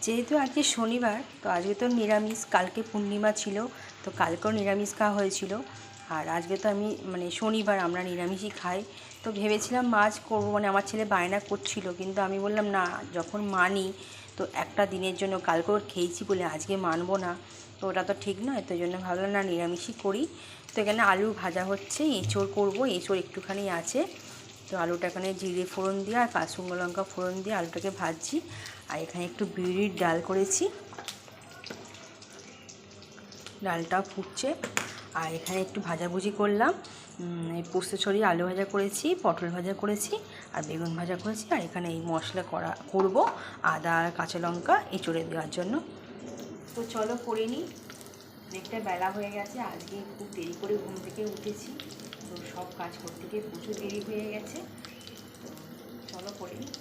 যেহেতু আজকে শনিবার, তো আজকে তো নিরামিষ, কালকে পূর্ণিমা ছিল, তো কালকেও নিরামিষ খাওয়া হয়েছিল। আর আজকে তো আমি শনিবার, আমরা নিরামিষই খাই। তো ভেবেছিলাম মাছ করবো, আমার ছেলে বায়না করছিল, কিন্তু আমি বললাম না, যখন মানি তো একটা দিনের জন্য, কালকে ওর খেয়েছি বলে আজকে মানবো না, তো ওটা তো ঠিক নয়। তো এই জন্য ভাবলাম না, নিরামিষই করি। তো এখানে আলু ভাজা হচ্ছে, এঁচোড় করবো, এঁচোড় একটুখানি আছে। তো আলুটা এখানে জিরে ফোড়ন দিয়ে আর কাঁচা লঙ্কা ফোড়ন দিয়ে আলুটাকে ভাজছি। আর এখানে একটু বিউলির ডাল করেছি, ডালটা ফুটছে। আর এখানে একটু ভাজাভুজি করলাম, এই পোস্ত ছড়িয়ে আলু ভাজা করেছি, পটল ভাজা করেছি, আর বেগুন ভাজা করেছি। আর এখানে এই মশলা করব, আদা আর কাঁচা লঙ্কা এঁচোড়ে দেওয়ার জন্য। তো চলো করে নিই, অনেকটা বেলা হয়ে গেছে, আজকে খুব দেরি করে ঘুম থেকে উঠেছি, তো সব কাজ করতে গিয়ে প্রচুর দেরি হয়ে গেছে। তো চলো করে নিই।